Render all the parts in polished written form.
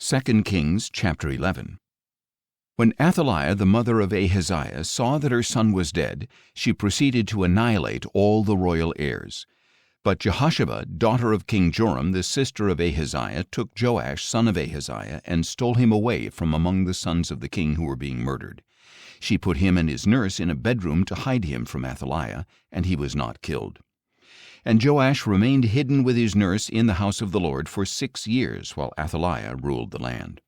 2 Kings chapter 11. When Athaliah, the mother of Ahaziah, saw that her son was dead, she proceeded to annihilate all the royal heirs. But Jehosheba, daughter of King Joram, the sister of Ahaziah, took Joash, son of Ahaziah, and stole him away from among the sons of the king who were being murdered. She put him and his nurse in a bedroom to hide him from Athaliah, and he was not killed. And Joash remained hidden with his nurse in the house of the Lord for 6 years, while Athaliah ruled the land.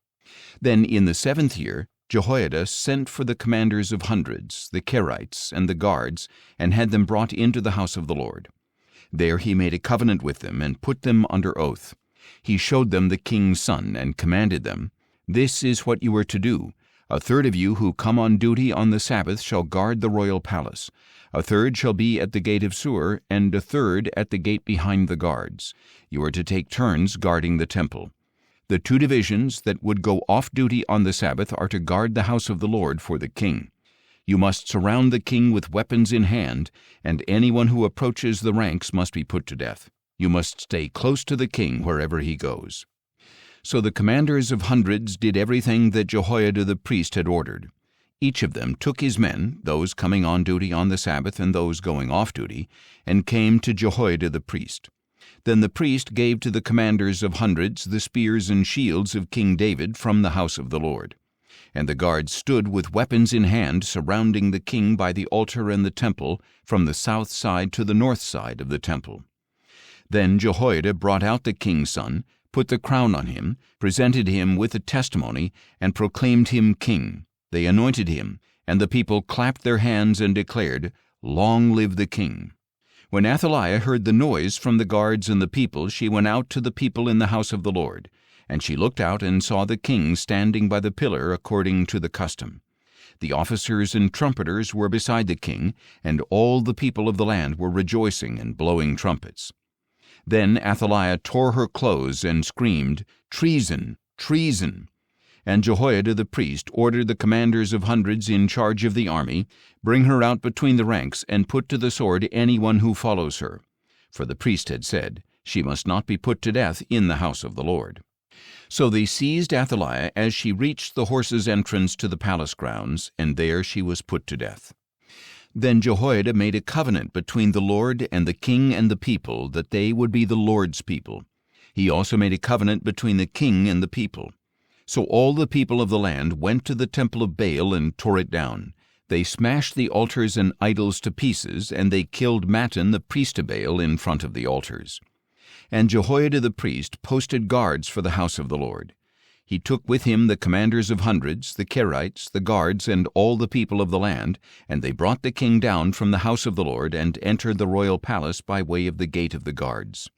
Then in the 7th year, Jehoiada sent for the commanders of hundreds, the Kerites, and the guards, and had them brought into the house of the Lord. There he made a covenant with them, and put them under oath. He showed them the king's son, and commanded them, "This is what you are to do. A third of you who come on duty on the Sabbath shall guard the royal palace. A third shall be at the gate of Sur, and a third at the gate behind the guards. You are to take turns guarding the temple. The 2 divisions that would go off duty on the Sabbath are to guard the house of the Lord for the king. You must surround the king with weapons in hand, and anyone who approaches the ranks must be put to death. You must stay close to the king wherever he goes." So the commanders of hundreds did everything that Jehoiada the priest had ordered. Each of them took his men, those coming on duty on the Sabbath and those going off duty, and came to Jehoiada the priest. Then the priest gave to the commanders of hundreds the spears and shields of King David from the house of the Lord. And the guards stood with weapons in hand surrounding the king by the altar and the temple, from the south side to the north side of the temple. Then Jehoiada brought out the king's son, put the crown on him, presented him with a testimony, and proclaimed him king. They anointed him, and the people clapped their hands and declared, "Long live the king." When Athaliah heard the noise from the guards and the people, she went out to the people in the house of the Lord. And she looked out and saw the king standing by the pillar according to the custom. The officers and trumpeters were beside the king, and all the people of the land were rejoicing and blowing trumpets. Then Athaliah tore her clothes and screamed, "Treason! Treason!" And Jehoiada the priest ordered the commanders of hundreds in charge of the army, "Bring her out between the ranks, and put to the sword anyone who follows her." For the priest had said, "She must not be put to death in the house of the Lord." So they seized Athaliah as she reached the horses' entrance to the palace grounds, and there she was put to death. Then Jehoiada made a covenant between the Lord and the king and the people, that they would be the Lord's people. He also made a covenant between the king and the people. So all the people of the land went to the temple of Baal and tore it down. They smashed the altars and idols to pieces, and they killed Mattan the priest of Baal in front of the altars. And Jehoiada the priest posted guards for the house of the Lord. He took with him the commanders of hundreds, the Kerites, the guards, and all the people of the land, and they brought the king down from the house of the Lord and entered the royal palace by way of the gate of the guards.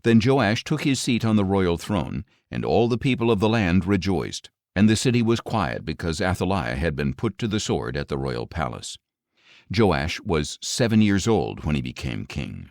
Then Joash took his seat on the royal throne, and all the people of the land rejoiced, and the city was quiet because Athaliah had been put to the sword at the royal palace. Joash was 7 years old when he became king.